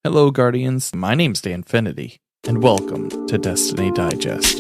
Hello, Guardians. My name's Danfinity, and welcome to Destiny Digest.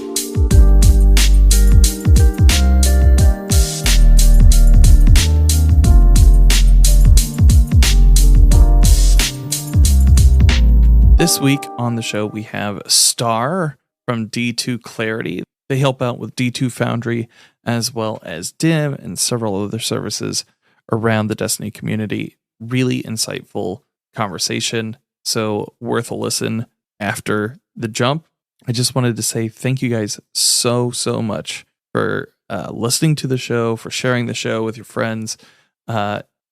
This week on the show, we have Star from D2Clarity. They help out with D2 Foundry, as well as DIM and several other services around the Destiny community. Really insightful conversation. So worth a listen after the jump. I just wanted to say thank you guys so much for listening to the show, for sharing the show with your friends.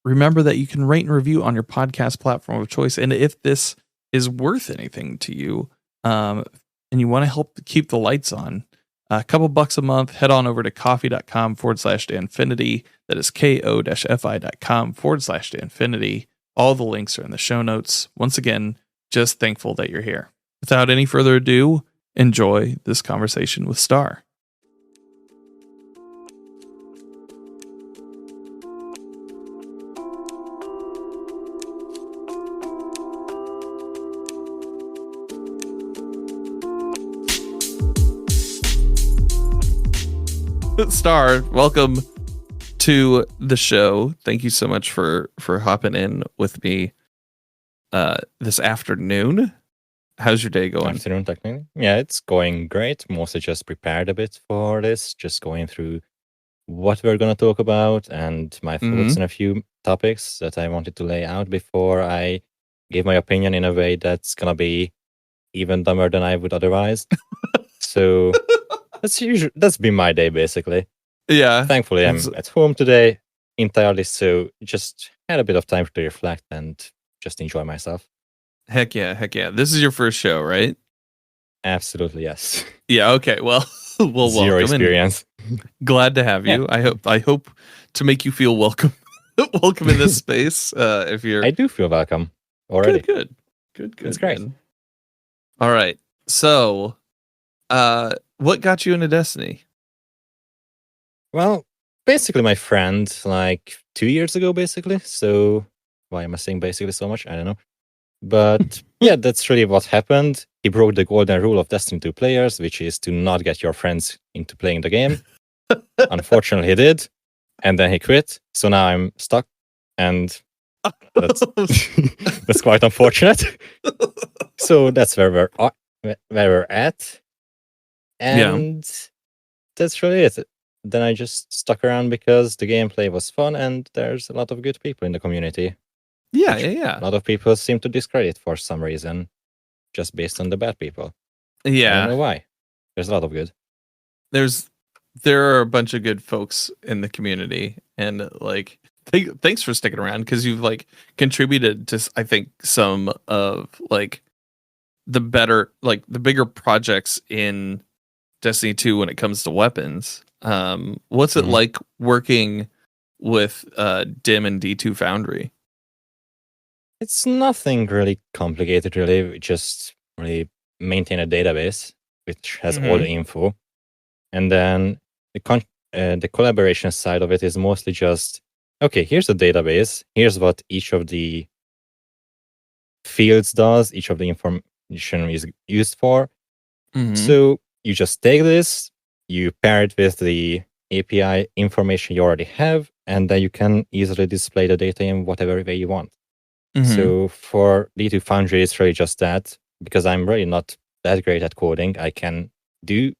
Remember that you can rate and review on your podcast platform of choice. And if this is worth anything to you, and you want to help keep the lights on, a couple bucks a month, head on over to coffee.com/Danfinity. That is ko-fi.com/Danfinity. All the links are in the show notes. Once again, just thankful that you're here. Without any further ado, enjoy this conversation with Star. Star, welcome to the show. Thank you so much for hopping in with me this afternoon. How's your day going? Afternoon, technically. Yeah, it's going great. Mostly just prepared a bit for this, just going through what we're going to talk about and my thoughts on a few topics that I wanted to lay out before I give my opinion in a way that's going to be even dumber than I would otherwise. So that's been my day, basically. Yeah. Thankfully, I'm at home today entirely, so just had a bit of time to reflect and just enjoy myself. Heck yeah. This is your first show, right? Absolutely, yes. Yeah, okay. Well, Zero experience. Glad to have you. Yeah. I hope to make you feel welcome. Welcome in this space. If you're I do feel welcome already. Good. It's great. Man. All right. So, what got you into Destiny? Well, basically my friend, like 2 years ago, basically. So why am I saying basically so much? I don't know. But yeah, that's really what happened. He broke the golden rule of Destiny 2 players, which is to not get your friends into playing the game. Unfortunately, he did. And then he quit. So now I'm stuck. And that's quite unfortunate. So that's where we're at. And that's really it. Then I just stuck around because the gameplay was fun and there's a lot of good people in the community. Yeah. A lot of people seem to discredit for some reason, just based on the bad people. Yeah. I don't know why. There's a lot of good. There are a bunch of good folks in the community, and like thanks for sticking around, because you've like contributed to, I think, some of like the bigger projects in Destiny 2 when it comes to weapons. What's it like working with DIM and D2 Foundry? It's nothing really complicated, really. We just really maintain a database which has all the info. And then the collaboration side of it is mostly just, okay, here's the database. Here's what each of the fields does. Each of the information is used for. So you just take this, you pair it with the API information you already have, and then you can easily display the data in whatever way you want. So for D2 Foundry, it's really just that, because I'm really not that great at coding. I can do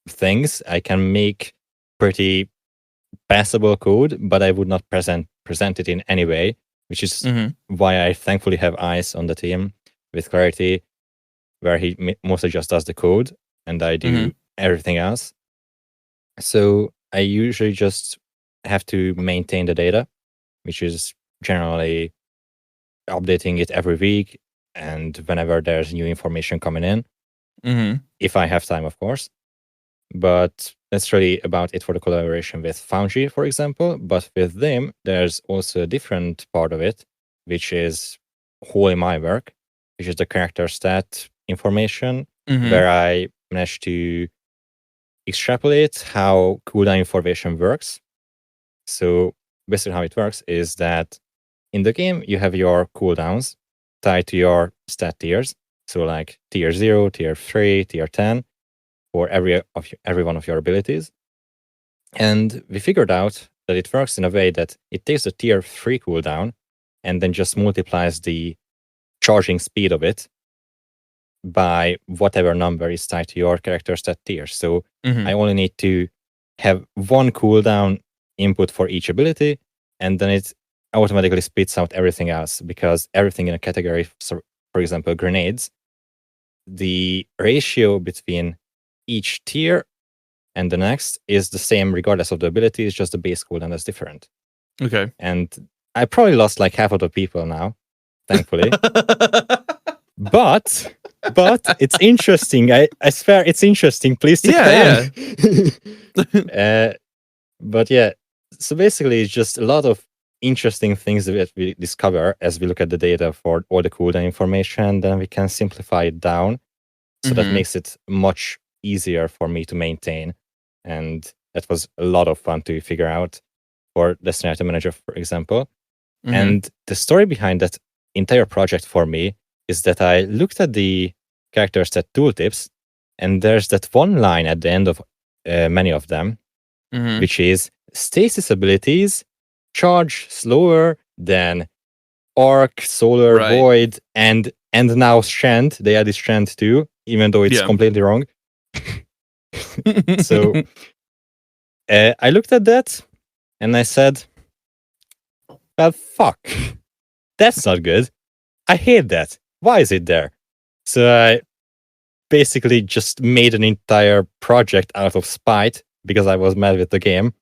things, I can make pretty passable code, but I would not present it in any way, which is why I thankfully have Ice on the team with Clarity, where he mostly just does the code and I do everything else. So I usually just have to maintain the data, which is generally updating it every week and whenever there's new information coming in, if I have time, of course. But that's really about it for the collaboration with Foundry, for example. But with them, there's also a different part of it, which is wholly my work, which is the character stat information, where I managed to extrapolate how cooldown information works. So basically how it works is that in the game, you have your cooldowns, tied to your stat tiers. So like tier 0, tier 3, tier 10 for every one of your abilities. And we figured out that it works in a way that it takes the tier 3 cooldown and then just multiplies the charging speed of it by whatever number is tied to your character stat tier. So I only need to have one cooldown input for each ability, and then it automatically spits out everything else, because everything in a category, so for example, grenades, the ratio between each tier and the next is the same regardless of the ability. It's just the base cooldown that's different. Okay. And I probably lost like half of the people now, thankfully. But it's interesting. I swear it's interesting. Please stick around. Yeah. But yeah, so basically it's just a lot of interesting things that we discover as we look at the data for all the cooldown information. Then we can simplify it down. So that makes it much easier for me to maintain. And that was a lot of fun to figure out for Destination Manager, for example. And the story behind that entire project for me is that I looked at the character stat tooltips, and there's that one line at the end of many of them, which is stasis abilities charge slower than arc, solar, void, and now strand. They added strand too, even though it's completely wrong. So I looked at that and I said, well, fuck. That's not good. I hate that. Why is it there? So I basically just made an entire project out of spite because I was mad with the game.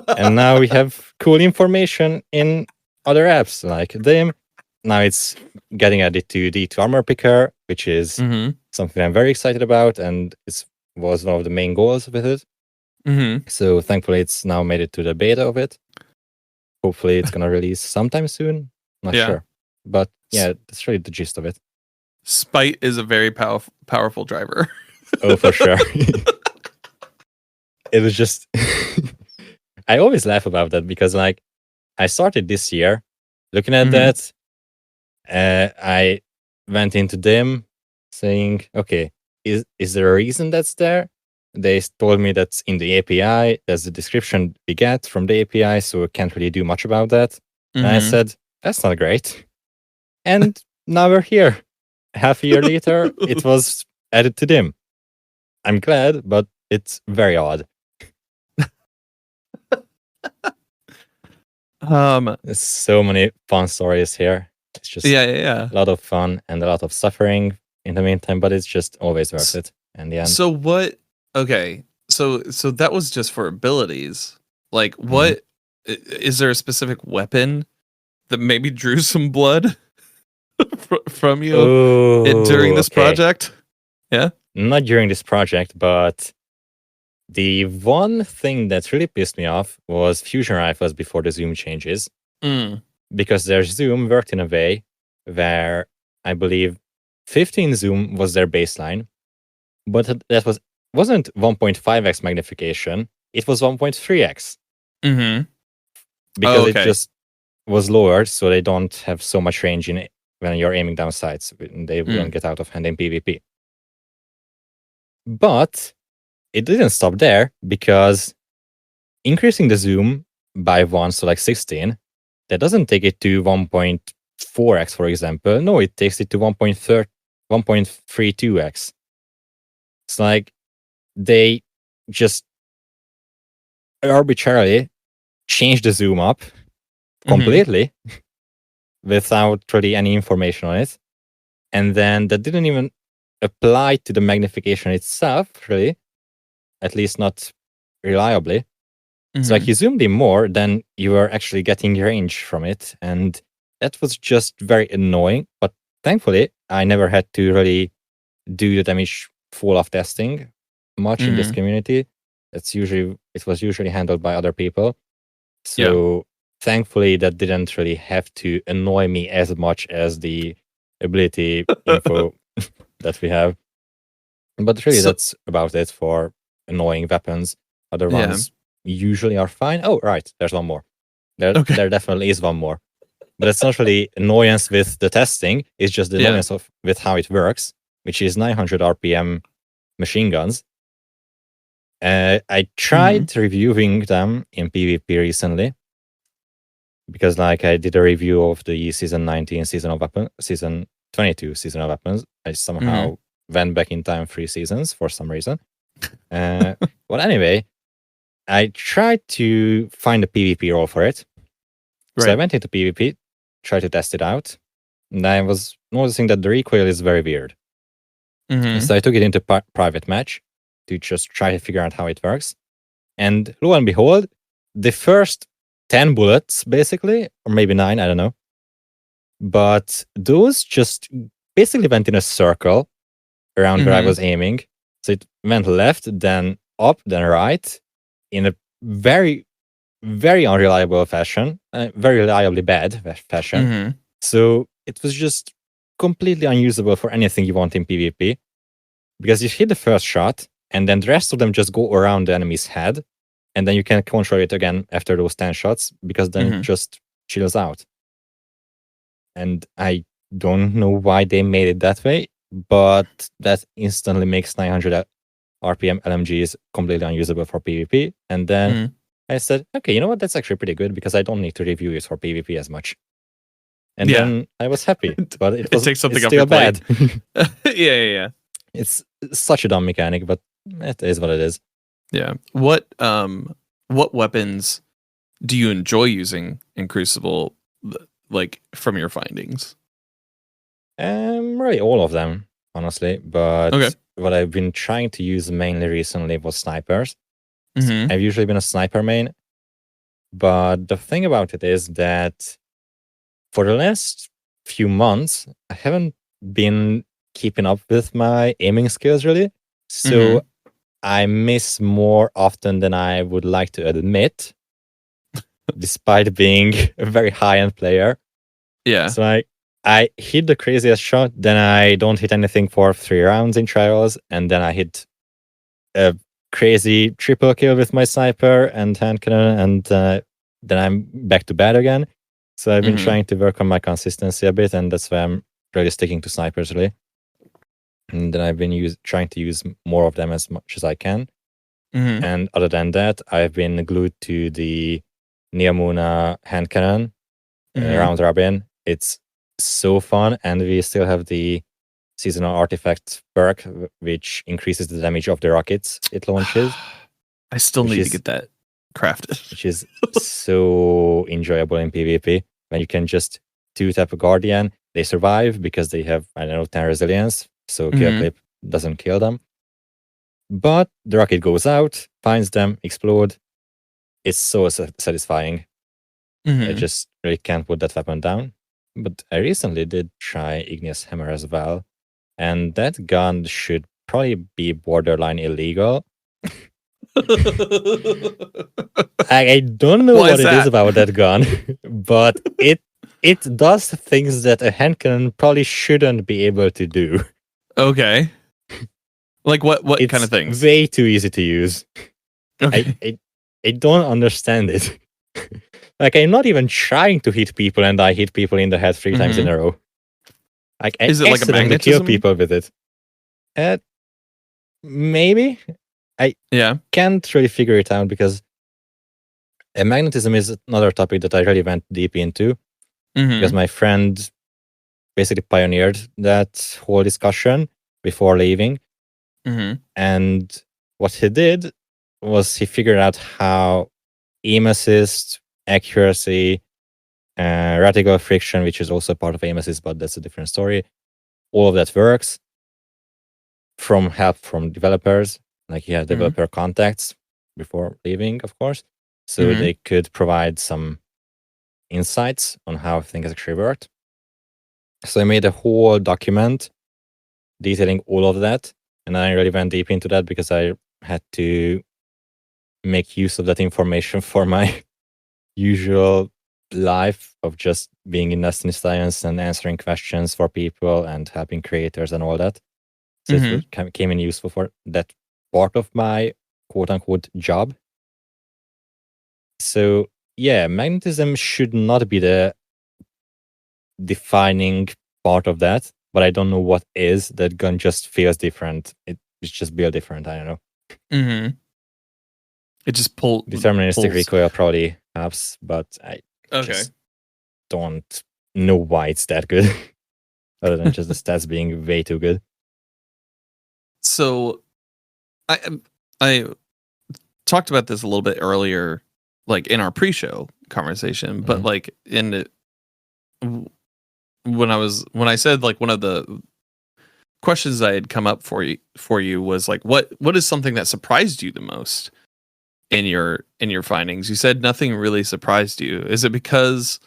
And now we have cool information in other apps like them. Now it's getting added to D2 Armor Picker, which is something I'm very excited about, and it was one of the main goals with it. So thankfully it's now made it to the beta of it. Hopefully it's going to release sometime soon. Not sure. But yeah, that's really the gist of it. Spite is a very powerful driver. Oh, for sure. It was just... I always laugh about that because like I started this year looking at that. I went into them saying, okay, is there a reason that's there? They told me that's in the API. There's the description we get from the API, so I can't really do much about that. And I said, that's not great. And now we're here. Half a year later, it was added to them. I'm glad, but it's very odd. There's so many fun stories here. It's just a lot of fun and a lot of suffering in the meantime, but it's just always worth it in the end. So what? Okay, so that was just for abilities. Like, what is there a specific weapon that maybe drew some blood from you during this project? Yeah, not during this project, but the one thing that really pissed me off was fusion rifles before the zoom changes. Because their zoom worked in a way where I believe 15 zoom was their baseline, but that wasn't 1.5x magnification, it was 1.3x. Because it just was lowered, so they don't have so much range in it when you're aiming down sights. They wouldn't get out of hand in PvP. But it didn't stop there, because increasing the zoom by 1, so like 16, that doesn't take it to 1.4x, for example. No, it takes it to 1.32x. It's like they just arbitrarily changed the zoom up completely without really any information on it. And then that didn't even apply to the magnification itself, really, at least not reliably. It's like you zoomed in more than you were actually getting range from it. And that was just very annoying. But thankfully, I never had to really do the damage fall-off testing much in this community. It was usually handled by other people. So thankfully, that didn't really have to annoy me as much as the ability info that we have. But really, that's about it for annoying weapons. Other ones usually are fine. Oh, right. There's one more. There definitely is one more. But it's not really annoyance with the testing. It's just the annoyance with how it works, which is 900 RPM machine guns. I tried reviewing them in PvP recently because, like, I did a review of the season 19 season 22 season of weapons. I somehow went back in time 3 seasons for some reason. Well, anyway, I tried to find a PvP role for it. So I went into PvP, tried to test it out, and I was noticing that the recoil is very weird. So I took it into private match to just try to figure out how it works. And lo and behold, the first 10 bullets, basically, or maybe 9, I don't know. But those just basically went in a circle around where I was aiming. So it went left, then up, then right, in a very, very unreliable fashion, very reliably bad fashion. So it was just completely unusable for anything you want in PvP. Because you hit the first shot, and then the rest of them just go around the enemy's head, and then you can control it again after those 10 shots, because then it just chills out. And I don't know why they made it that way, but that instantly makes 900 RPM LMGs completely unusable for PvP. And then I said, okay, you know what? That's actually pretty good, because I don't need to review it for PvP as much. And then I was happy, but it takes something it's still bad. Yeah. It's such a dumb mechanic, but it is what it is. Yeah. What weapons do you enjoy using in Crucible, like, from your findings? Really all of them, honestly. But what I've been trying to use mainly recently was snipers. I've usually been a sniper main. But the thing about it is that for the last few months, I haven't been keeping up with my aiming skills, really. So I miss more often than I would like to admit, despite being a very high-end player. Yeah. So I hit the craziest shot, then I don't hit anything for 3 rounds in trials, and then I hit a crazy triple kill with my sniper and hand cannon, and then I'm back to bad again. So I've been trying to work on my consistency a bit, and that's why I'm really sticking to snipers, really. And then I've been trying to use more of them as much as I can. And other than that, I've been glued to the Neomuna hand cannon round robin. It's so fun, and we still have the seasonal artifact perk, which increases the damage of the rockets it launches. I still need to get that crafted. Which is so enjoyable in PvP, when you can just 2-tap a Guardian. They survive because they have, 10 resilience, so kill clip doesn't kill them. But the rocket goes out, finds them, explode. It's so satisfying. I just really can't put that weapon down. But I recently did try Igneous Hammer as well, and that gun should probably be borderline illegal. I don't know what it is about that gun, but it does things that a hand cannon probably shouldn't be able to do. Okay. Like what kind of things? It's way too easy to use. Okay. I don't understand it. Like, I'm not even trying to hit people, and I hit people in the head 3 times in a row. Like, is it like a magnetism? Kill people with it. Maybe. I can't really figure it out, because magnetism is another topic that I really went deep into, because my friend basically pioneered that whole discussion before leaving. And what he did was he figured out how aim assist, accuracy, reticle friction, which is also part of aim assist, but that's a different story. All of that works from help from developers. Like, he had developer contacts before leaving, of course, so they could provide some insights on how things actually worked. So I made a whole document detailing all of that, and I really went deep into that because I had to make use of that information for my usual life of just being in Destiny Science and answering questions for people and helping creators and all that. So it came in useful for that part of my quote-unquote job. So yeah, magnetism should not be the defining part of that, but I don't know what is. That gun just feels different. It's just built different. I don't know. Mm-hmm. It just Deterministic pulls. recoil probably helps, but I just don't know why it's that good. Other than just the stats being way too good. So, I talked about this a little bit earlier, like in our pre-show conversation, but like when I said like one of the questions I had come up for you was like what is something that surprised you the most in your findings? You said nothing really surprised you. Is it because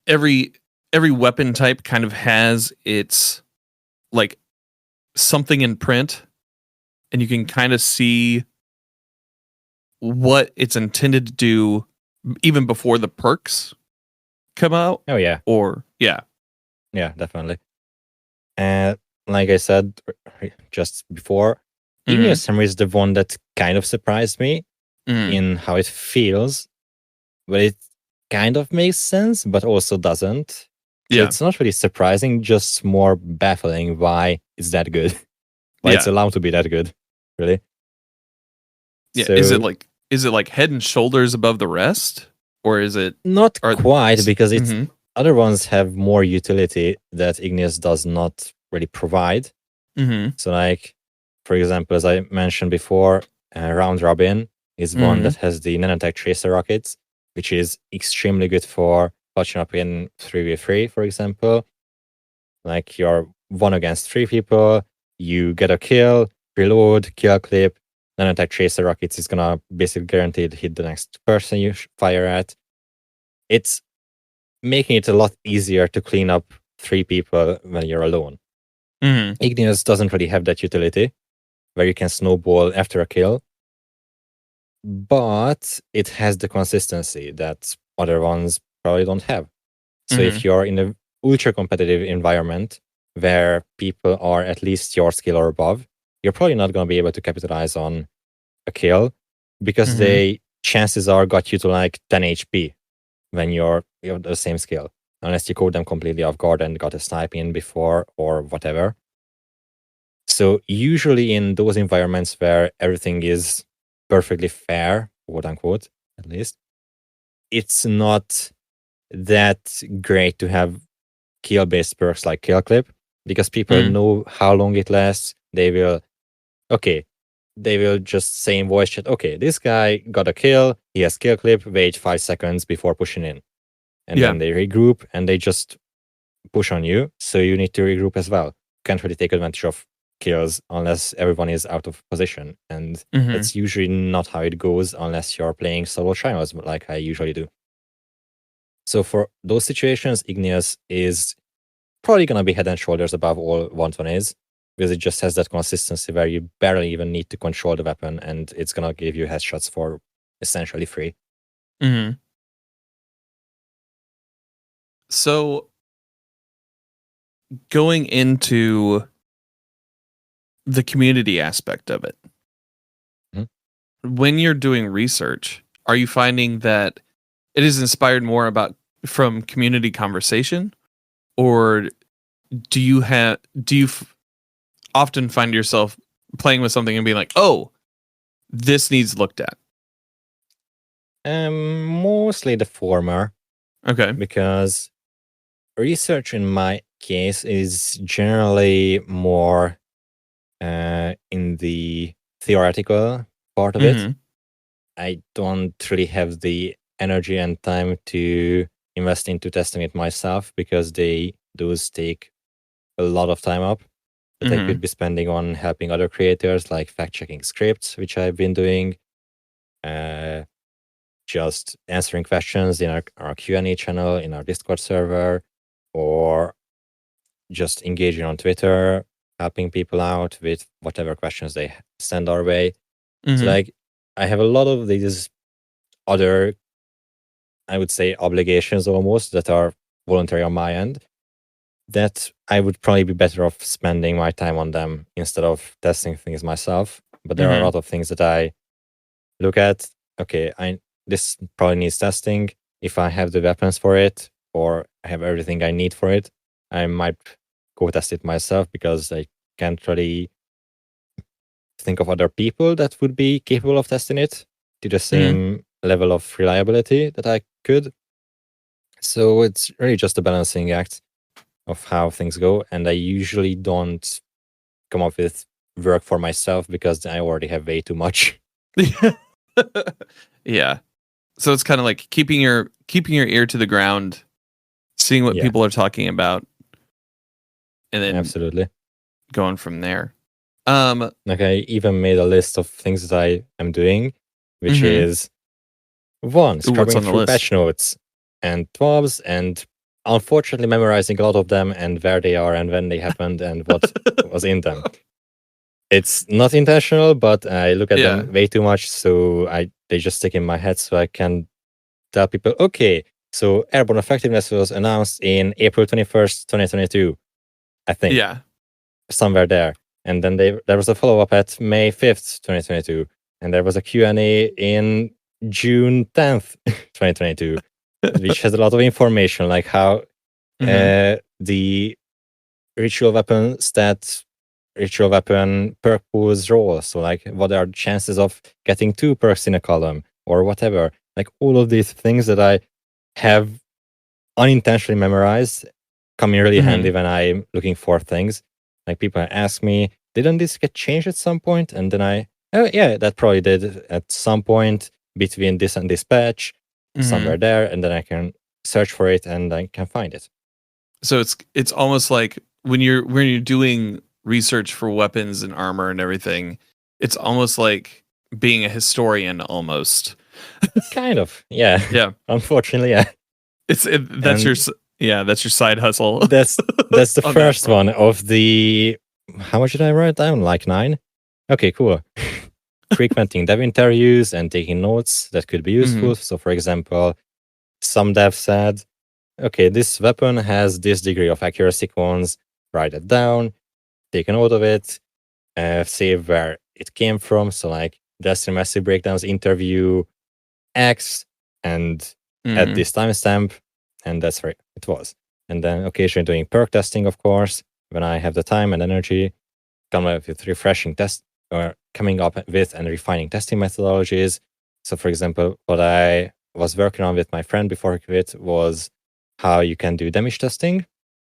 every weapon type kind of has its like something in print and you can kind of see what it's intended to do even before the perks come out? Oh yeah. Or yeah, definitely. And like I said just before, Igneous Hammer is the one that kind of surprised me in how it feels, but it kind of makes sense, but also doesn't. So it's not really surprising, just more baffling why it's that good. Why it's allowed to be that good, really. Yeah. So, is it like head and shoulders above the rest? Or is it not quite, because it's other ones have more utility that Igneous does not really provide. So like, for example, as I mentioned before, Round Robin is one that has the nanotech tracer rockets, which is extremely good for touching up in 3v3, for example. Like you're 1 against 3 people, you get a kill, reload, kill clip, nanotech tracer rockets is gonna basically guaranteed hit the next person you fire at. It's making it a lot easier to clean up 3 people when you're alone. Igneous doesn't really have that utility where you can snowball after a kill, but it has the consistency that other ones probably don't have. So if you're in an ultra competitive environment where people are at least your skill or above, you're probably not going to be able to capitalize on a kill because they chances are got you to like 10 HP when you're the same skill, unless you caught them completely off guard and got a snipe in before or whatever. So usually in those environments where everything is perfectly fair, quote unquote, at least, it's not that great to have kill-based perks like kill clip because people know how long it lasts. They will just say in voice chat, okay, this guy got a kill, he has kill clip, wait 5 seconds before pushing in. And then they regroup and they just push on you. So you need to regroup as well. Can't really take advantage of kills unless everyone is out of position. And that's usually not how it goes unless you're playing solo trials like I usually do. So for those situations, Igneous is probably going to be head and shoulders above all Wanton is, because it just has that consistency where you barely even need to control the weapon and it's going to give you headshots for essentially free. So going into the community aspect of it, when you're doing research, are you finding that it is inspired more from community conversation, or do you often find yourself playing with something and being like, oh, this needs looked at? Mostly the former. Okay. Because research in my case is generally more in the theoretical part of it. I don't really have the energy and time to invest into testing it myself because those take a lot of time up that I could be spending on helping other creators, like fact-checking scripts, which I've been doing, just answering questions in our Q&A channel, in our Discord server, or just engaging on Twitter, helping people out with whatever questions they send our way. So like I have a lot of these other, I would say, obligations almost that are voluntary on my end that I would probably be better off spending my time on them instead of testing things myself. But there are a lot of things that I look at. Okay, this probably needs testing. If I have the weapons for it, or I have everything I need for it, I might go test it myself because I can't really think of other people that would be capable of testing it to the same level of reliability that I could. So it's really just a balancing act of how things go. And I usually don't come up with work for myself because I already have way too much. Yeah. So it's kind of like keeping your ear to the ground, seeing what people are talking about, and then absolutely going from there. Like I even made a list of things that I am doing, which is one, scrubbing through patch notes and TWABs, and unfortunately memorizing a lot of them and where they are and when they happened and what was in them. It's not intentional, but I look at them way too much, so they just stick in my head, so I can tell people, okay, so airborne effectiveness was announced in April 21st, 2022, I think. Yeah. Somewhere there. And then there was a follow-up at May 5th, 2022. And there was a Q&A in June 10th, 2022, which has a lot of information, like how the ritual weapon perk pools roll. So like what are the chances of getting 2 perks in a column or whatever. Like all of these things that I have unintentionally memorized come in really handy when I'm looking for things. Like people ask me, didn't this get changed at some point? And then oh yeah, that probably did at some point between this and this patch, somewhere there, and then I can search for it and I can find it. So it's almost like when you're doing research for weapons and armor and everything, it's almost like being a historian almost. Kind of, yeah. Yeah. Unfortunately, yeah. That's your side hustle. That's the first one of the. How much did I write down? Like 9. Okay, cool. Frequenting dev interviews and taking notes that could be useful. So, for example, some dev said, okay, this weapon has this degree of accuracy cons. Write it down, take a note of it, save where it came from. So, like, just massive breakdowns, interview X, and at this timestamp, and that's where it was. And then occasionally doing perk testing, of course, when I have the time and energy, come up with refreshing test or coming up with and refining testing methodologies. So, for example, what I was working on with my friend before he quit was how you can do damage testing,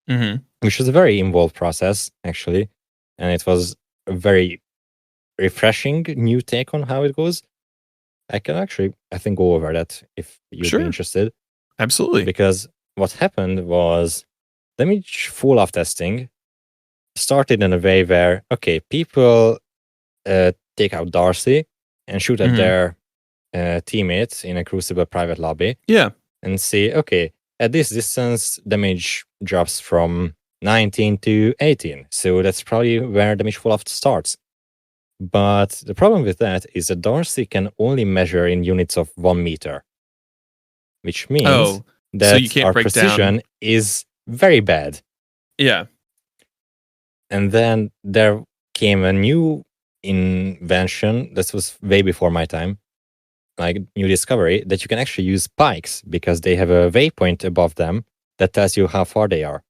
which was a very involved process, actually. And it was a very refreshing new take on how it goes. I can actually, I think, go over that if you'd be interested. Absolutely. Because what happened was damage fall-off testing started in a way where, okay, people take out Darcy and shoot at their teammates in a Crucible private lobby. Yeah. And see, okay, at this distance, damage drops from 19 to 18. So that's probably where damage fall-off starts. But the problem with that is that Darcy can only measure in units of 1 meter, which means that so you can't our break precision down. is very bad. Yeah. And then there came a new invention that was way before my time, like new discovery, that you can actually use pikes because they have a waypoint above them that tells you how far they are.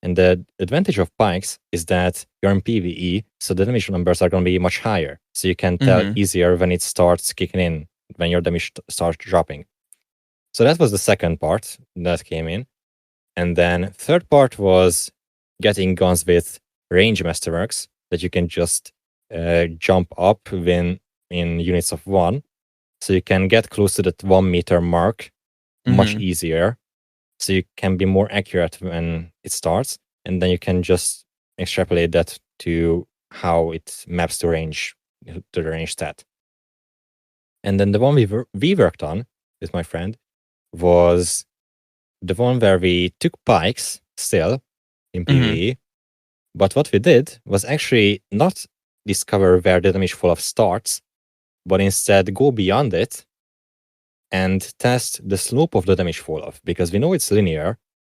And the advantage of pikes is that you're in PvE, so the damage numbers are going to be much higher. So you can tell easier when it starts kicking in, when your damage starts dropping. So that was the second part that came in. And then third part was getting guns with range masterworks that you can just jump up in units of 1. So you can get close to that 1 meter mark much easier. So you can be more accurate when it starts. And then you can just extrapolate that to how it maps to range, to the range stat. And then the one we worked on with my friend was the one where we took pikes still in PvE. But what we did was actually not discover where the damage fall-off starts, but instead go beyond it and test the slope of the damage fall-off, because we know it's linear.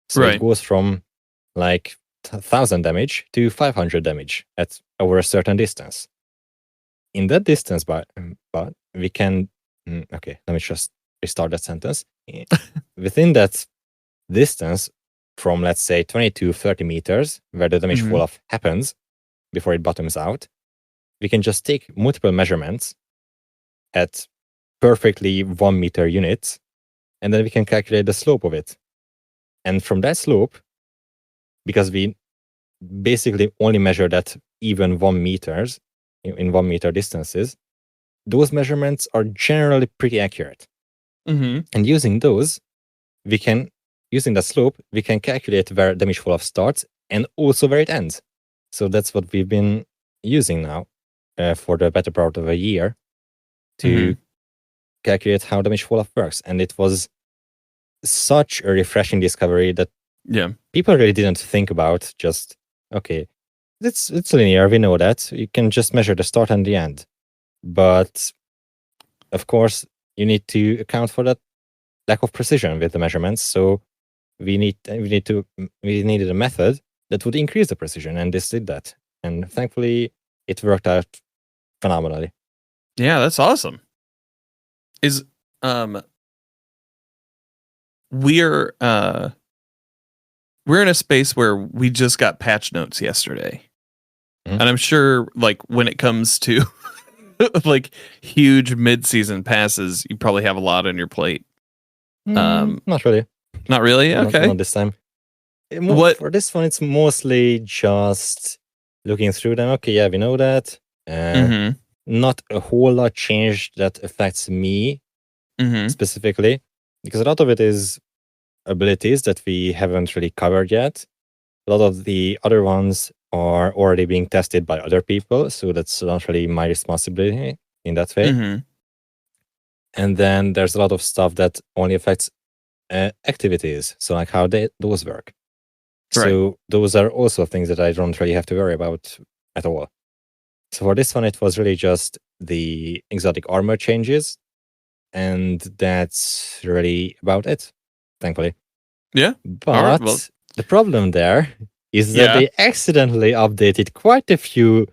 So it goes from like 1,000 damage to 500 damage at over a certain distance. In that distance, but we can, okay, let me just restart that sentence. Within that distance from, let's say, 20 to 30 meters, where the damage fall-off happens before it bottoms out, we can just take multiple measurements at perfectly 1 meter units, and then we can calculate the slope of it. And from that slope, because we basically only measure that even 1 meters in 1 meter distances, those measurements are generally pretty accurate. And using those, using the slope, we can calculate where damage fall-off starts and also where it ends. So that's what we've been using now for the better part of a year to calculate how damage fall-off works. And it was such a refreshing discovery that people really didn't think about. Just, okay, it's linear, we know that. You can just measure the start and the end. But of course, you need to account for that lack of precision with the measurements. So we needed a method that would increase the precision, and this did that. And thankfully, it worked out phenomenally. Yeah, that's awesome. We're in a space where we just got patch notes yesterday. And I'm sure, like, when it comes to like huge mid-season passes, you probably have a lot on your plate. Not really. Not really? Okay. Not this time. For this one, it's mostly just looking through them. Okay, yeah, we know that. Not a whole lot changed that affects me specifically, because a lot of it is abilities that we haven't really covered yet. A lot of the other ones are already being tested by other people, so that's not really my responsibility in that way. And then there's a lot of stuff that only affects activities, so like how those work. So those are also things that I don't really have to worry about at all. So for this one, it was really just the exotic armor changes, and that's really about it, thankfully. Yeah. But the problem there is that they accidentally updated quite a few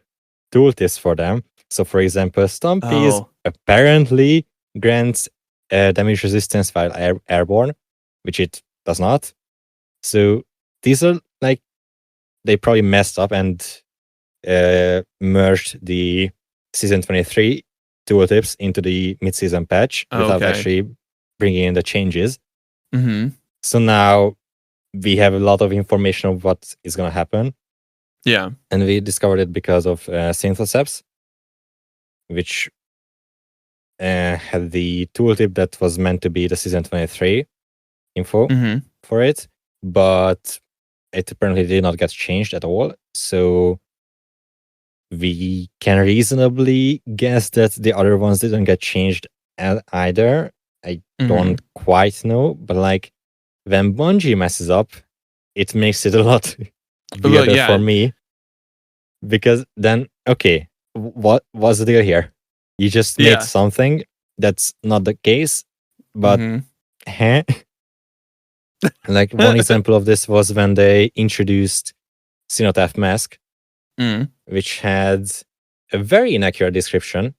tooltips for them. So for example, Stompy's apparently grants damage resistance while airborne, which it does not. So these are like, they probably messed up and merged the season 23 tooltips into the mid-season patch without actually bringing in the changes. So now we have a lot of information of what is going to happen. Yeah. And we discovered it because of Syntheseps, which had the tooltip that was meant to be the season 23 info for it, but it apparently did not get changed at all. So we can reasonably guess that the other ones didn't get changed either. I don't quite know, but like when Bungie messes up, it makes it a lot weirder for me. Because then, okay, what was the deal here? You just made something that's not the case, but like one example of this was when they introduced Cenotaph Mask, which had a very inaccurate description,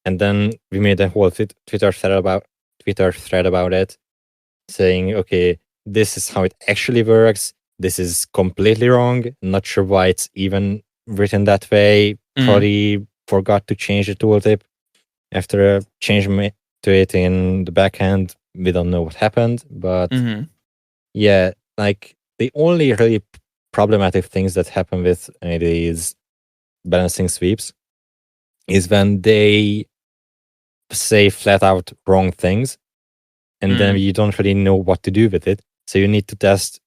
and then we made a whole Twitter thread about it, saying, okay, this is how it actually works. This is completely wrong. Not sure why it's even written that way. Probably forgot to change the tooltip after a change to it in the backend. We don't know what happened, but yeah, like the only really problematic things that happen with these balancing sweeps is when they say flat out wrong things, and then you don't really know what to do with it. So you need to test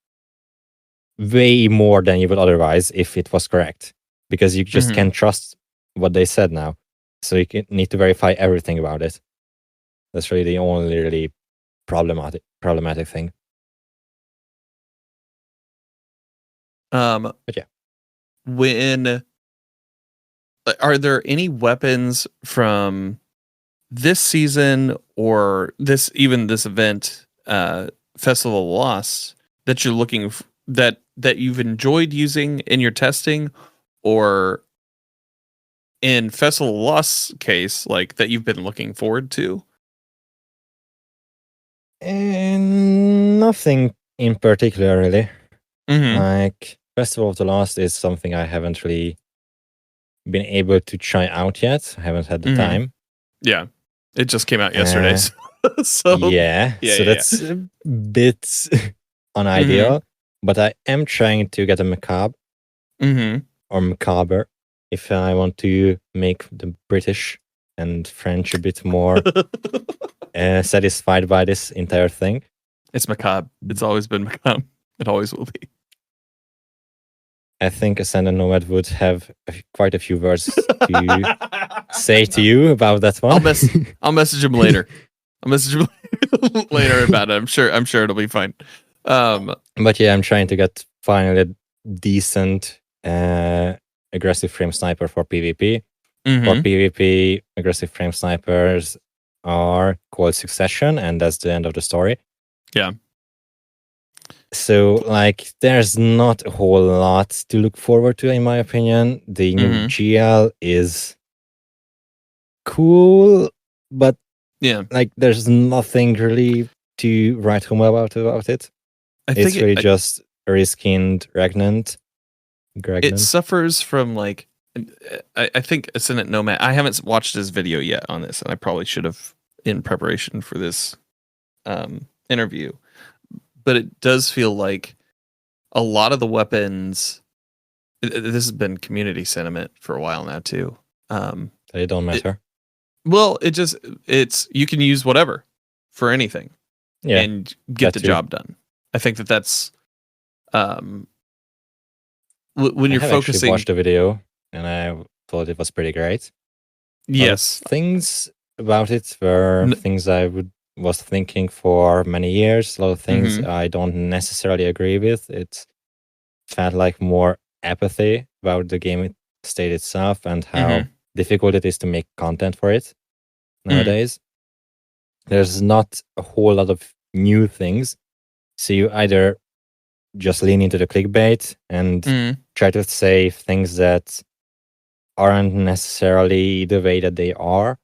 way more than you would otherwise if it was correct, because you just can't trust what they said now. So you need to verify everything about it. That's really the only really problematic thing. But yeah. Are there any weapons from this season or this event, Festival of Lost, that you're looking that you've enjoyed using in your testing, or in Festival of Lost's case, like that you've been looking forward to? Nothing in particular, really. Mm-hmm. Like Festival of the Lost is something I haven't really been able to try out yet. I haven't had the time. Yeah, it just came out yesterday. So yeah, so that's a bit unideal. But I am trying to get a macabre or macabre if I want to make the British and French a bit more satisfied by this entire thing. It's macabre. It's always been macabre. It always will be. I think Ascendant Nomad would have quite a few words to say to you about that one. I'll message him later. I'll message him later about it. I'm sure it'll be fine. But yeah, I'm trying to get finally a decent aggressive frame sniper for PvP. For PvP, aggressive frame snipers are called Succession, and that's the end of the story. Yeah. So, like, there's not a whole lot to look forward to, in my opinion. The new GL is cool, but yeah, like, there's nothing really to write home about it. It's really just a reskinned Regnant. It suffers from like, I think Ascendant Nomad. I haven't watched his video yet on this, and I probably should have in preparation for this interview. But it does feel like a lot of the weapons. This has been community sentiment for a while now too. They don't matter. It's you can use whatever for anything, and get the job done. I think that's when you're focusing. Actually watched the video and I thought it was pretty great. Yes, things about it were things I was thinking for many years. A lot of things I don't necessarily agree with. It felt like more apathy about the game state itself and how difficult it is to make content for it nowadays. There's not a whole lot of new things. So you either just lean into the clickbait and try to say things that aren't necessarily the way that they are,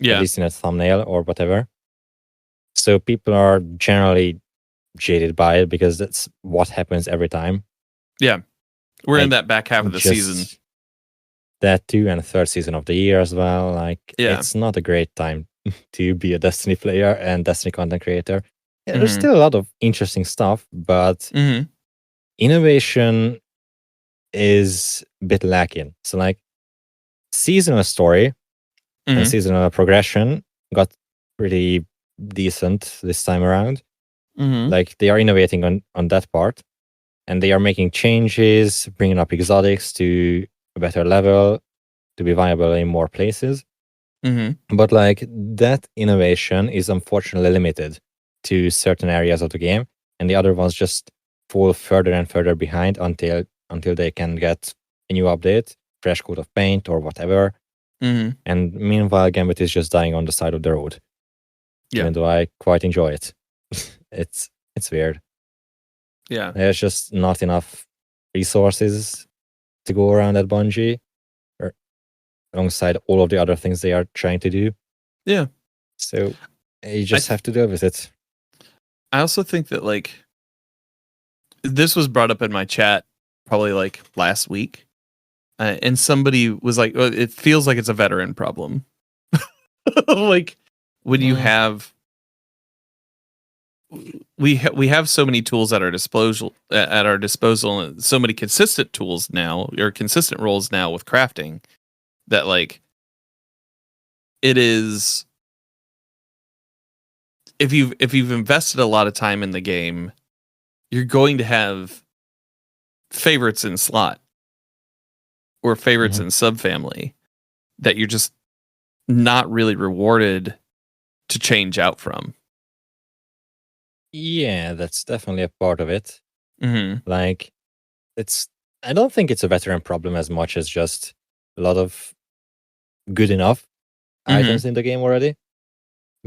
at least in a thumbnail or whatever. So people are generally jaded by it because that's what happens every time. Yeah. We're in that back half of the season. That too, and the third season of the year as well. Like, it's not a great time to be a Destiny player and Destiny content creator. Yeah, there's still a lot of interesting stuff, but innovation is a bit lacking. So, like, seasonal story and seasonal progression got pretty decent this time around. Like, they are innovating on that part, and they are making changes, bringing up exotics to a better level to be viable in more places. But like, that innovation is unfortunately limited to certain areas of the game, and the other ones just fall further and further behind until they can get a new update, fresh coat of paint or whatever. And meanwhile, Gambit is just dying on the side of the road. Even though I quite enjoy it. It's weird. Yeah. There's just not enough resources to go around at Bungie, or alongside all of the other things they are trying to do. Yeah. So you just have to deal with it. I also think that, like, this was brought up in my chat probably like last week. And somebody was like, it feels like it's a veteran problem. Like, when you have we have so many tools at our disposal and so many consistent tools now, or consistent roles now with crafting, that like it is, if you've invested a lot of time in the game, you're going to have favorites in slot or favorites in subfamily that you're just not really rewarded to change out from. Yeah, that's definitely a part of it. Like, I don't think it's a veteran problem as much as just a lot of good enough items in the game already.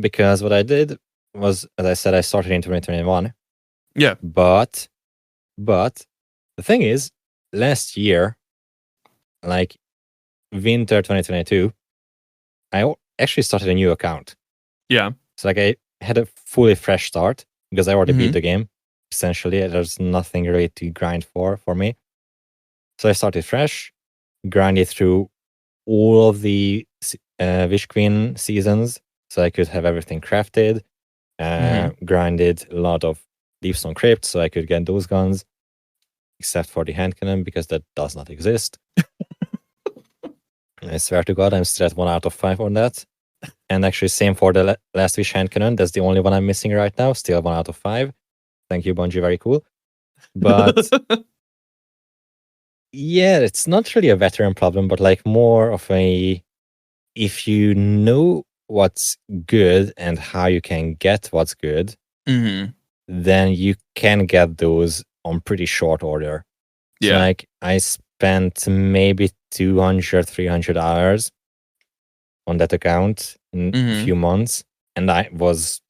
Because what I did was, as I said, I started in 2021. Yeah. But the thing is, last year, like winter 2022, I actually started a new account. Yeah. So like, I had a fully fresh start because I already beat the game essentially. There's nothing really to grind for me. So I started fresh, grinded through all of the Wish Queen seasons so I could have everything crafted. Grinded a lot of Deepstone Crypt so I could get those guns, except for the hand cannon because that does not exist. I swear to God, I'm still at 1 out of 5 on that. And actually, same for the Last Wish hand cannon. That's the only one I'm missing right now. Still 1 out of 5. Thank you, Bungie. Very cool. But yeah, it's not really a veteran problem, but like more of a, if you know what's good and how you can get what's good, then you can get those on pretty short order. Yeah. So like I spent maybe 200, 300 hours on that account in a few months, and I was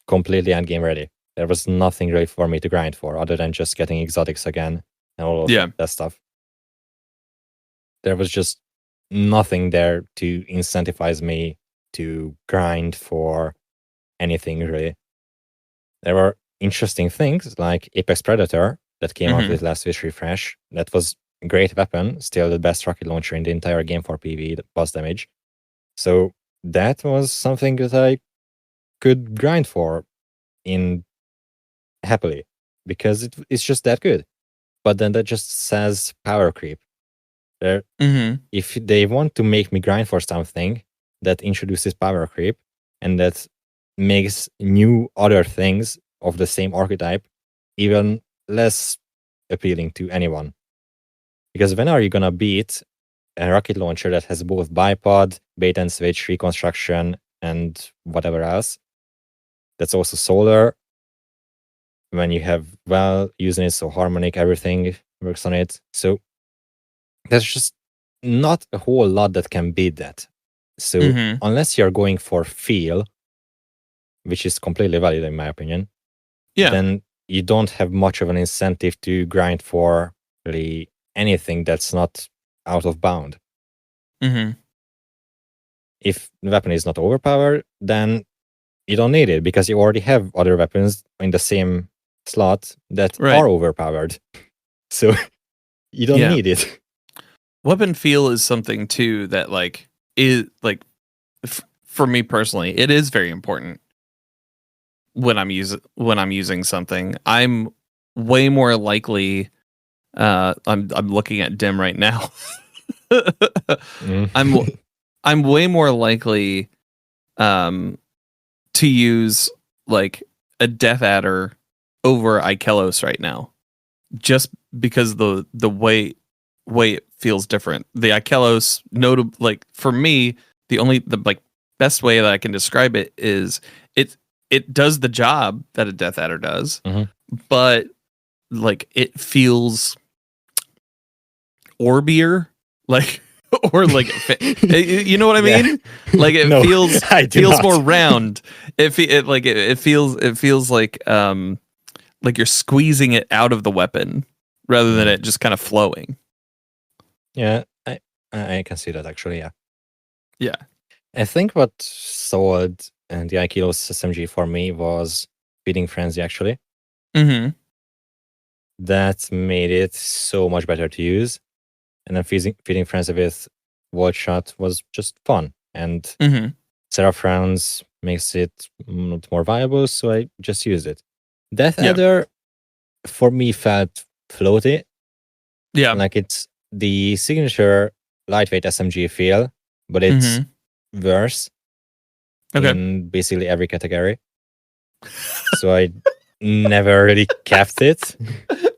completely endgame ready. There was nothing really for me to grind for other than just getting exotics again and all of that stuff. There was just nothing there to incentivize me to grind for anything really. There were interesting things like Apex Predator that came out with Last Wish Refresh. That was a great weapon, still the best rocket launcher in the entire game for PvE, boss damage. So that was something that I could grind for in happily because it's just that good. But then that just says power creep. If they want to make me grind for something that introduces power creep and that makes new other things of the same archetype even less appealing to anyone. Because when are you gonna beat a rocket launcher that has both bipod, bait and switch, reconstruction, and whatever else? That's also solar. When you have using it, so harmonic, everything works on it. So there's just not a whole lot that can beat that. So unless you're going for feel, which is completely valid in my opinion, then you don't have much of an incentive to grind for really anything that's not out of bound. If the weapon is not overpowered, then you don't need it because you already have other weapons in the same slot that are overpowered. So you don't need it. Weapon feel is something too that like is like for me personally, it is very important when I'm using something. I'm way more likely. I'm looking at Dim right now. I'm way more likely to use like a Death Adder over Ikelos right now, just because the way it feels different. The Ikelos, like for me, the best way that I can describe it is it does the job that a Death Adder does, but like it feels orbier, like or like you know what I mean? Like it feels more round. It feels like you're squeezing it out of the weapon rather than it just kind of flowing. Yeah, I can see that actually. Yeah. I think what sold the Ikelos SMG for me was Feeding Frenzy actually. That made it so much better to use. And then Feeding Frenzy with Wall Shot was just fun. And Seraph rounds makes it not more viable, so I just used it. Death Adder, for me, felt floaty. Yeah. Like it's the signature lightweight SMG feel, but it's worse in basically every category. So I never really kept it.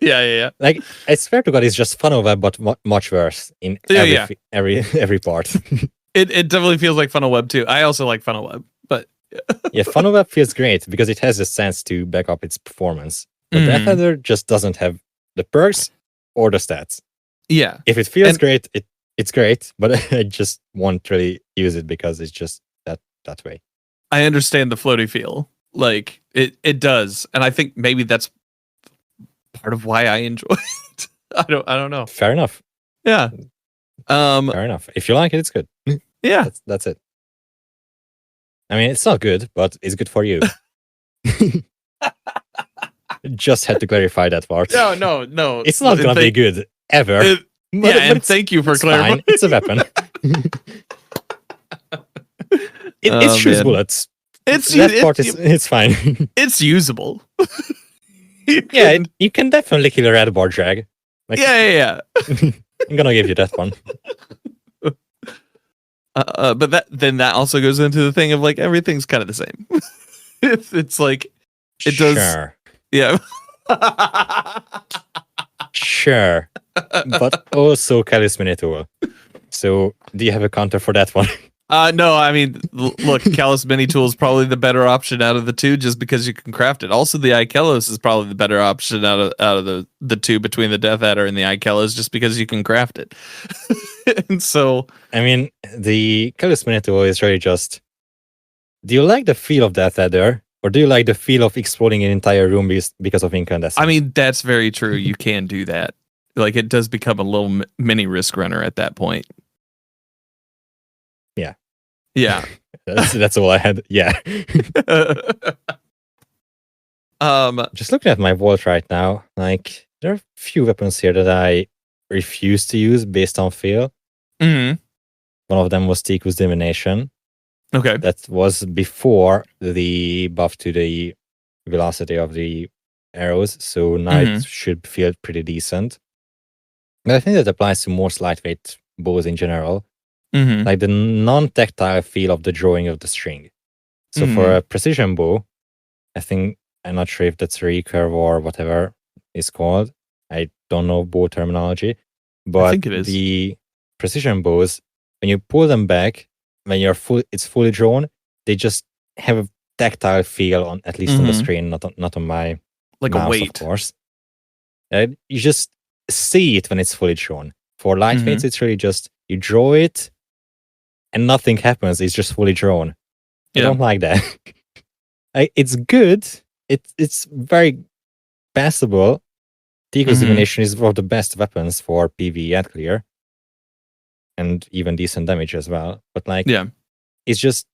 Yeah. Like I swear to God, it's just Funnel Web, but much worse in every part. It definitely feels like Funnel Web too. I also like Funnel Web, but yeah, Funnel Web feels great because it has the sense to back up its performance. But Death Adder just doesn't have the perks or the stats. Yeah, if it feels great, it's great, but I just won't really use it because it's just that way. I understand the floaty feel, like it does, and I think maybe that's part of why I enjoy it. I don't know. Fair enough. Yeah. Fair enough. If you like it, it's good. Yeah. That's it. I mean, it's not good, but it's good for you. Just had to clarify that part. No. It's not gonna be good ever. But thank you for clarifying. Fine. It's a weapon. It shoots bullets. It's fine. It's usable. You can definitely kill a red bar drag. Yeah. I'm gonna give you that one. But that also goes into the thing of like everything's kind of the same. It's like it does. Sure. Yeah. Sure. But also Callus Mini-Tool. So do you have a counter for that one? No, I mean, look, Callus Mini-Tool is probably the better option out of the two, just because you can craft it. Also, the Ikelos is probably the better option out of the two between the Death Adder and the Ikelos, just because you can craft it. And so, I mean, the Callus Mini-Tool is really just. Do you like the feel of Death Adder, or do you like the feel of exploding an entire room because of incandescence? I mean, that's very true. You can do that. Like, it does become a little mini risk runner at that point. Yeah. that's all I had. Yeah. Just looking at my vault right now, like there are a few weapons here that I refuse to use based on feel. Mm-hmm. One of them was Tiku's Divination. Okay. That was before the buff to the velocity of the arrows, so now it should feel pretty decent. But I think that applies to most lightweight bows in general. Like the non-tactile feel of the drawing of the string. So for a precision bow, I'm not sure if that's recurve or whatever it's called. I don't know bow terminology. But I think it is. The precision bows, when you pull them back, when it's fully drawn, they just have a tactile feel on, at least on the screen, not on my like mouse, a weight. of course. You just see it when it's fully drawn. For lightweights, it's really just you draw it and nothing happens. It's just fully drawn. I don't like that. It's good. It's very passable. Tiku's Divination is one of the best weapons for PvE and clear. And even decent damage as well. But it's just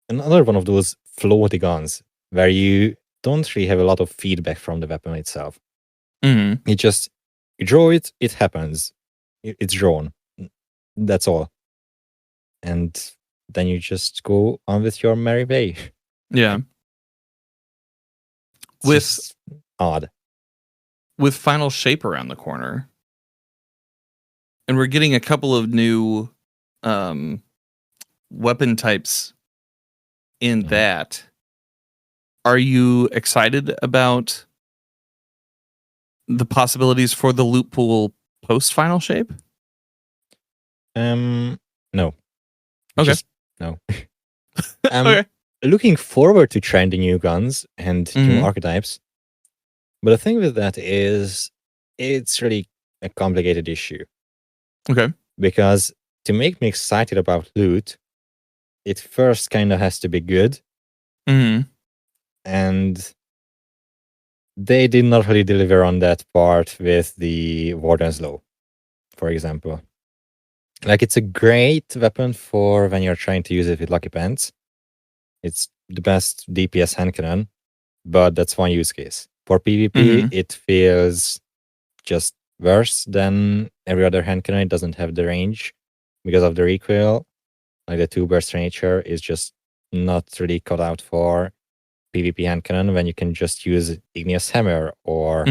another one of those floaty guns where you don't really have a lot of feedback from the weapon itself. You draw it, it happens. It's drawn. That's all. And then you just go on with your merry way. Yeah. With odd. With Final Shape around the corner. And we're getting a couple of new weapon types in that. Are you excited about the possibilities for the loot pool post Final Shape? No. Okay. No. Okay. Looking forward to trying the new guns and new archetypes. But the thing with that is it's really a complicated issue. Okay. Because to make me excited about loot, it first kind of has to be good. And they did not really deliver on that part with the Warden's Law, for example. Like, it's a great weapon for when you're trying to use it with Lucky Pants. It's the best DPS hand cannon, but that's one use case. For PvP, it feels just worse than every other hand cannon. It doesn't have the range because of the recoil. Like, the two-burst nature is just not really cut out for PvP hand cannon when you can just use Igneous Hammer or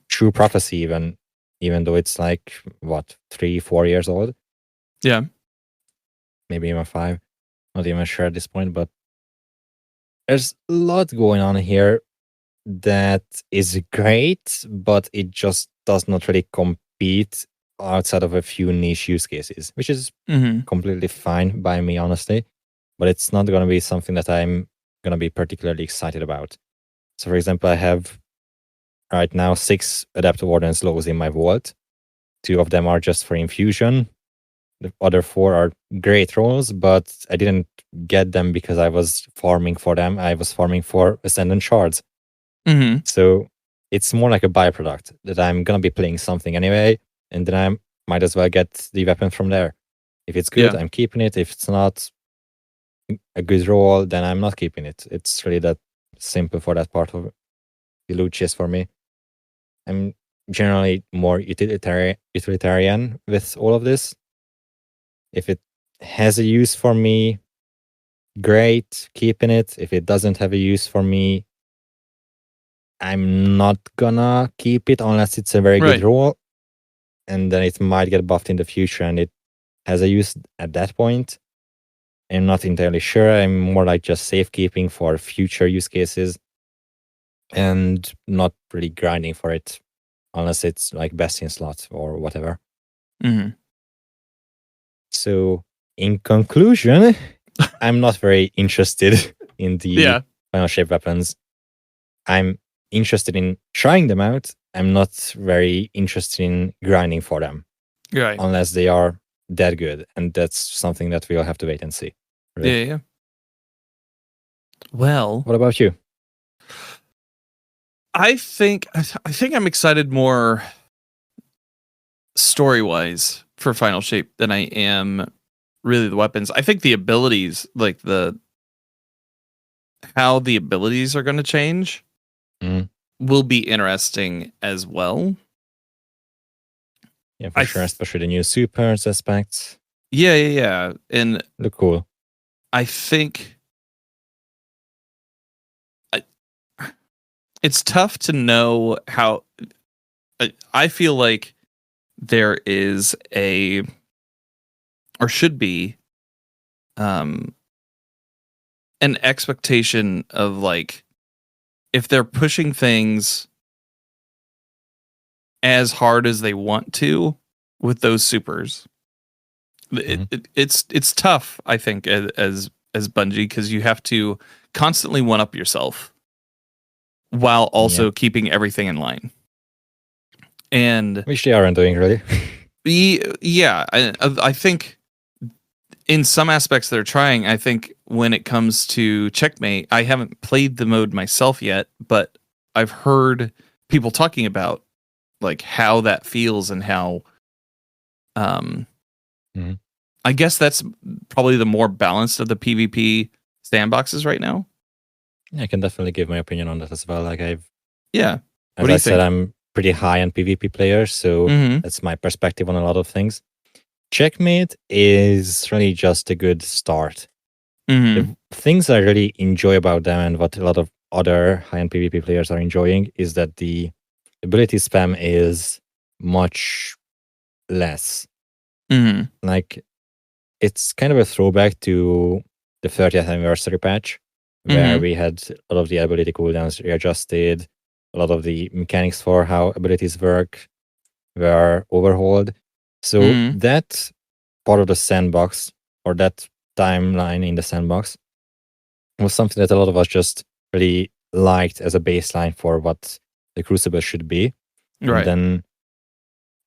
True Prophecy, even though it's like, 3-4 years old? Yeah. Maybe even 5. Not even sure at this point, but there's a lot going on here that is great, but it just does not really compete outside of a few niche use cases, which is completely fine by me, honestly. But it's not going to be something that I'm going to be particularly excited about. So, for example, I have right now 6 Adept Warden's Laws in my vault. 2 of them are just for infusion. The other 4 are great rolls, but I didn't get them because I was farming for them. I was farming for Ascendant Shards. So it's more like a byproduct that I'm going to be playing something anyway, and then I might as well get the weapon from there. If it's good, I'm keeping it. If it's not a good roll, then I'm not keeping it. It's really that simple for that part of the loot chest for me. I'm generally more utilitarian with all of this. If it has a use for me, great, keeping it. If it doesn't have a use for me, I'm not gonna keep it unless it's a very good rule. And then it might get buffed in the future and it has a use at that point. I'm not entirely sure. I'm more like just safekeeping for future use cases and not really grinding for it unless it's like best in slot or whatever. Mm-hmm. So in conclusion, I'm not very interested in the final shape weapons. I'm interested in trying them out. I'm not very interested in grinding for them. Right. Unless they are that good. And that's something that we'll have to wait and see. Really. Yeah. Well, what about you? I think I'm excited more story-wise for Final Shape than I am really the weapons. I think the abilities, like how the abilities are going to change, will be interesting as well. Yeah, for sure, especially the new supers aspects. Yeah. And look cool. I think it's tough to know how. I feel like there is or should be, an expectation of like, if they're pushing things as hard as they want to with those supers, it's tough. I think as Bungie, because you have to constantly one up yourself while also keeping everything in line. And which they aren't doing really. Yeah, I think in some aspects they're trying. I think when it comes to Checkmate, I haven't played the mode myself yet, but I've heard people talking about like how that feels and how I guess that's probably the more balanced of the PvP sandboxes right now. Yeah, I can definitely give my opinion on that as well. Like as I said, I'm pretty high on PvP players, so that's my perspective on a lot of things. Checkmate is really just a good start. The things I really enjoy about them and what a lot of other high-end PvP players are enjoying is that the ability spam is much less. Like, it's kind of a throwback to the 30th anniversary patch, where we had a lot of the ability cooldowns readjusted, a lot of the mechanics for how abilities work were overhauled. So that part of the sandbox, or that timeline in the sandbox, was something that a lot of us just really liked as a baseline for what the Crucible should be. And then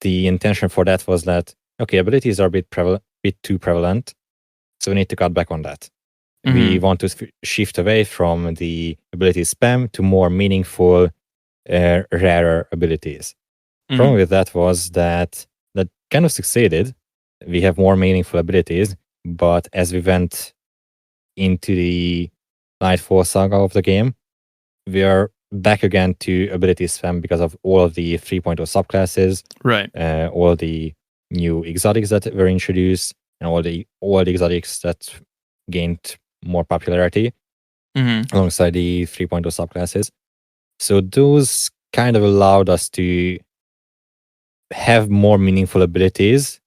the intention for that was that, okay, abilities are a bit too prevalent, so we need to cut back on that. We want to shift away from the ability spam to more meaningful, rarer abilities. Problem with that was that kind of succeeded. We have more meaningful abilities, but as we went into the Nightfall saga of the game, we are back again to ability spam because of all of the 3.0 subclasses, all the new exotics that were introduced, and all the exotics that gained more popularity alongside the 3.0 subclasses. So those kind of allowed us to have more meaningful abilities,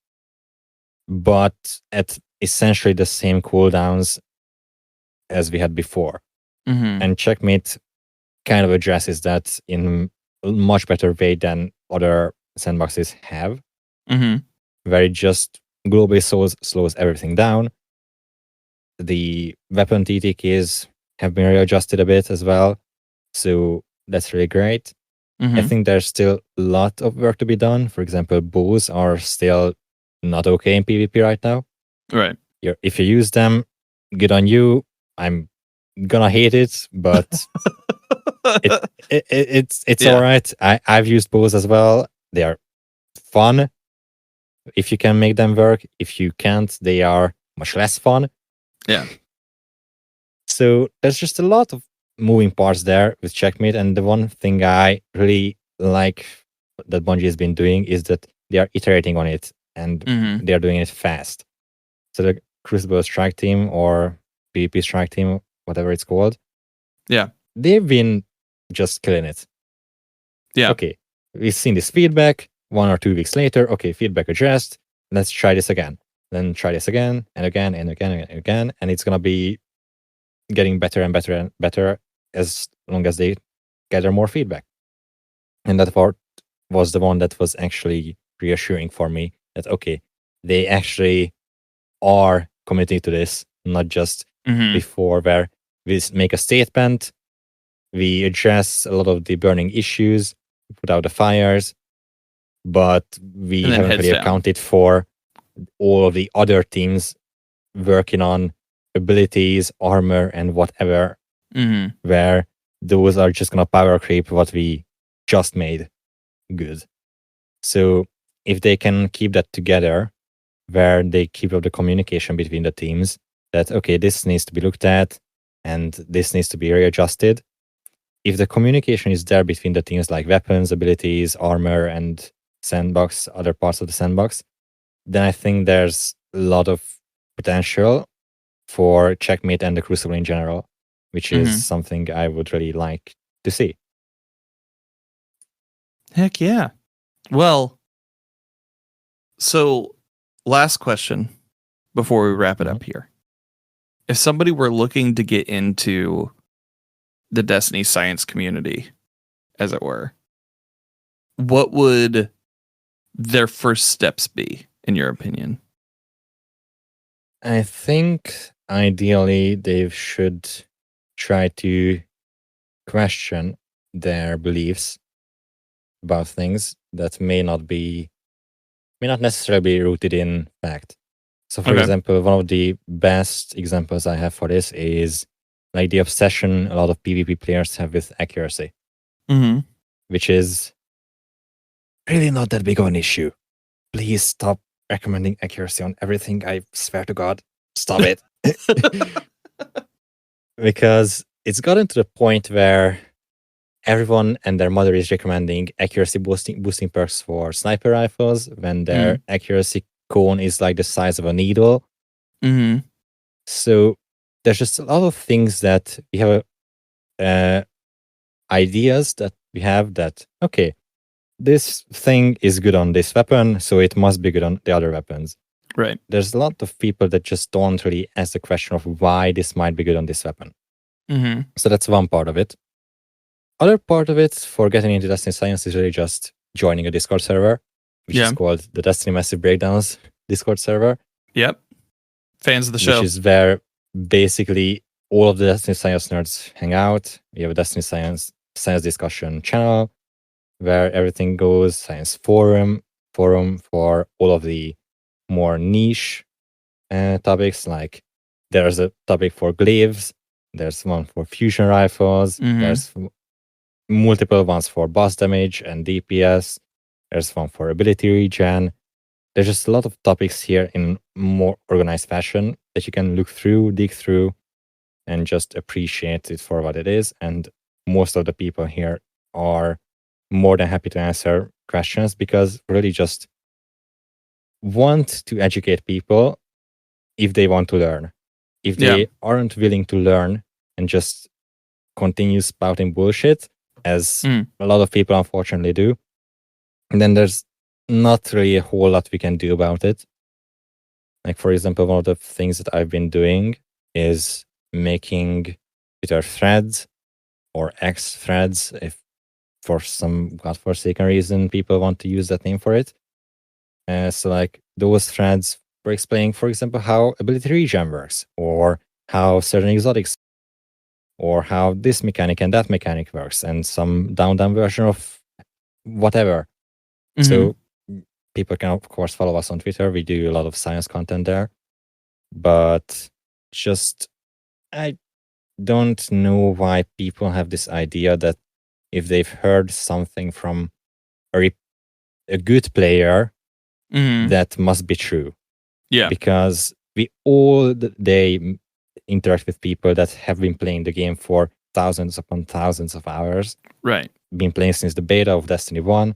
but at essentially the same cooldowns as we had before. And Checkmate kind of addresses that in a much better way than other sandboxes have, where it just globally slows everything down. The weapon TTKs have been readjusted a bit as well, so that's really great. I think there's still a lot of work to be done. For example, bows are still not okay in PvP right now. If you use them, good on you. I'm gonna hate it, but it's all right. I've used bows as well. They are fun if you can make them work. If you can't, they are much less fun. So there's just a lot of moving parts there with Checkmate, and the one thing I really like that Bungie has been doing is that they are iterating on it and they are doing it fast. So the Crucible Strike Team or PvP Strike Team, whatever it's called, they've been just killing it. Okay, we've seen this feedback. 1 or 2 weeks later, okay, feedback addressed. Let's try this again. Then try this again and again and again and again, and it's gonna be getting better and better and better as long as they gather more feedback. And that part was the one that was actually reassuring for me that okay, they actually are committed to this, not just before where we make a statement, we address a lot of the burning issues, put out the fires, but we haven't really accounted for all of the other teams working on abilities, armor, and whatever, where those are just gonna power creep what we just made good. So if they can keep that together, where they keep up the communication between the teams, that okay, this needs to be looked at and this needs to be readjusted. If the communication is there between the teams, like weapons, abilities, armor, and sandbox, other parts of the sandbox, then I think there's a lot of potential for Checkmate and the Crucible in general, which is something I would really like to see. Heck yeah. Well, so last question before we wrap it up here. If somebody were looking to get into the Destiny science community, as it were, what would their first steps be, in your opinion? I think ideally they should try to question their beliefs about things that may not necessarily be rooted in fact. So for example, one of the best examples I have for this is like the obsession a lot of PvP players have with accuracy, which is really not that big of an issue. Please stop recommending accuracy on everything. I swear to God, stop it. Because it's gotten to the point where everyone and their mother is recommending accuracy boosting perks for sniper rifles when their accuracy cone is like the size of a needle. So there's just a lot of things that we have ideas that we have that, okay, this thing is good on this weapon, so it must be good on the other weapons. Right. There's a lot of people that just don't really ask the question of why this might be good on this weapon. So that's one part of it. Other part of it for getting into Destiny Science is really just joining a Discord server, which is called the Destiny Massive Breakdowns Discord server. Yep. Fans of the show. Which is where basically all of the Destiny Science nerds hang out. We have a Destiny Science discussion channel where everything goes, science forum for all of the more niche topics. Like there's a topic for glaives, there's one for fusion rifles, there's multiple ones for boss damage and DPS, there's one for ability regen. There's just a lot of topics here in more organized fashion that you can look through, dig through, and just appreciate it for what it is. And most of the people here are more than happy to answer questions because really just want to educate people if they want to learn. If they aren't willing to learn and just continue spouting bullshit, as a lot of people unfortunately do, then there's not really a whole lot we can do about it. Like, for example, one of the things that I've been doing is making Twitter threads or X threads, if for some godforsaken reason people want to use that name for it. So like those threads were explaining, for example, how ability regen works, or how certain exotics, or how this mechanic and that mechanic works, and some down version of whatever. So people can, of course, follow us on Twitter. We do a lot of science content there. But just, I don't know why people have this idea that if they've heard something from a good player, that must be true. Yeah. Because we all day interact with people that have been playing the game for thousands upon thousands of hours. Right. Been playing since the beta of Destiny 1.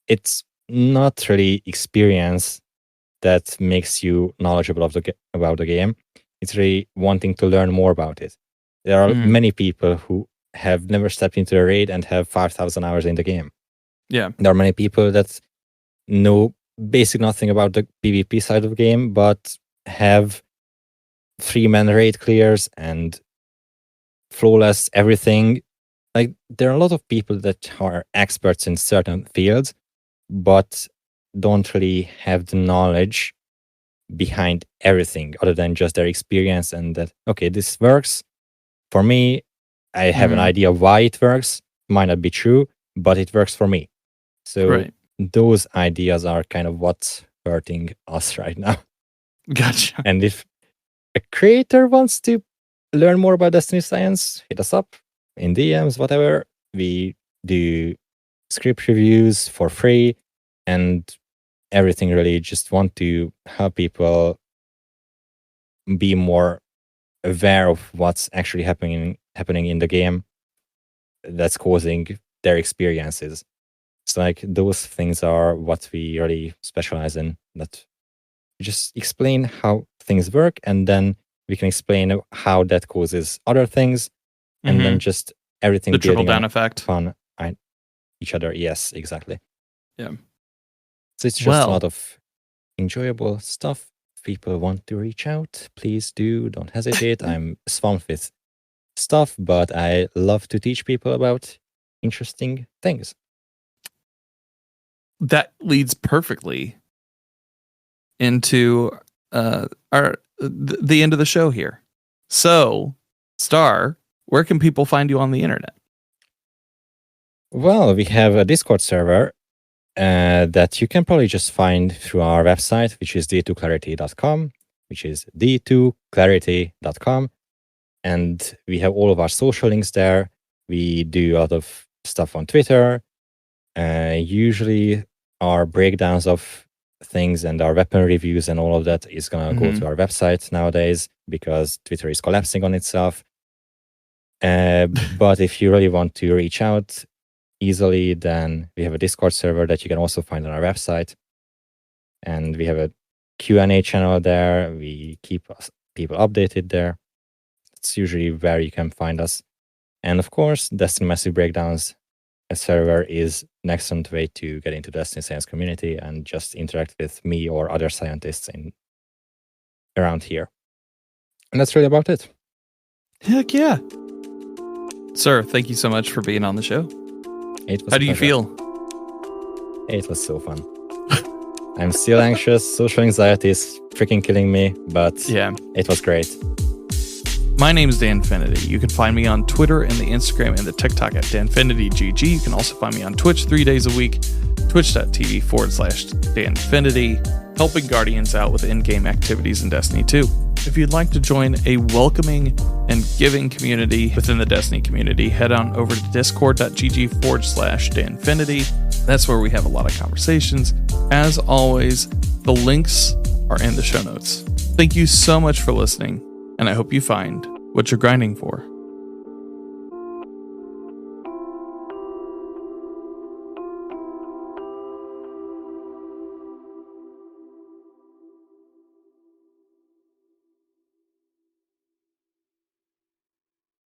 it's not really experience that makes you knowledgeable about the game. It's really wanting to learn more about it. There are many people who have never stepped into a raid and have 5,000 hours in the game. Yeah. There are many people that know basic nothing about the PvP side of the game, but have 3-man raid clears and flawless everything. Like, there are a lot of people that are experts in certain fields, but don't really have the knowledge behind everything other than just their experience and that, okay, this works for me. I have an idea why it works. Might not be true, but it works for me. So those ideas are kind of what's hurting us right now. Gotcha. And if a creator wants to learn more about Destiny science, hit us up in DMs, whatever. We do script reviews for free and everything, really just want to help people be more aware of what's actually happening in the game that's causing their experiences. It's like those things are what we really specialize in, that we just explain how things work, and then we can explain how that causes other things, and then just everything the trickle down effect on each other. Yes, exactly. Yeah. So it's just a lot of enjoyable stuff. If people want to reach out, please do. Don't hesitate. I'm swamped with stuff, but I love to teach people about interesting things. That leads perfectly into the end of the show here. So, Star, where can people find you on the internet? Well, we have a Discord server that you can probably just find through our website, which is D2Clarity.com, which is D2Clarity.com. And we have all of our social links there. We do a lot of stuff on Twitter. Usually our breakdowns of things and our weapon reviews and all of that is going to go to our website nowadays because Twitter is collapsing on itself. But if you really want to reach out easily, then we have a Discord server that you can also find on our website. And we have a Q&A channel there. We keep people updated there. It's usually where you can find us. And of course, Destiny Massive Breakdowns server is an excellent way to get into the Destiny science community and just interact with me or other scientists around here. And that's really about it. Heck yeah. Sir, thank you so much for being on the show. How do you feel? It was so fun. I'm still anxious. Social anxiety is freaking killing me, but yeah, it was great. My name is Danfinity. You can find me on Twitter and the Instagram and the TikTok at DanfinityGG. You can also find me on Twitch 3 days a week, twitch.tv/Danfinity, helping Guardians out with in-game activities in Destiny 2. If you'd like to join a welcoming and giving community within the Destiny community, head on over to discord.gg/Danfinity. That's where we have a lot of conversations. As always, the links are in the show notes. Thank you so much for listening, and I hope you find what you're grinding for.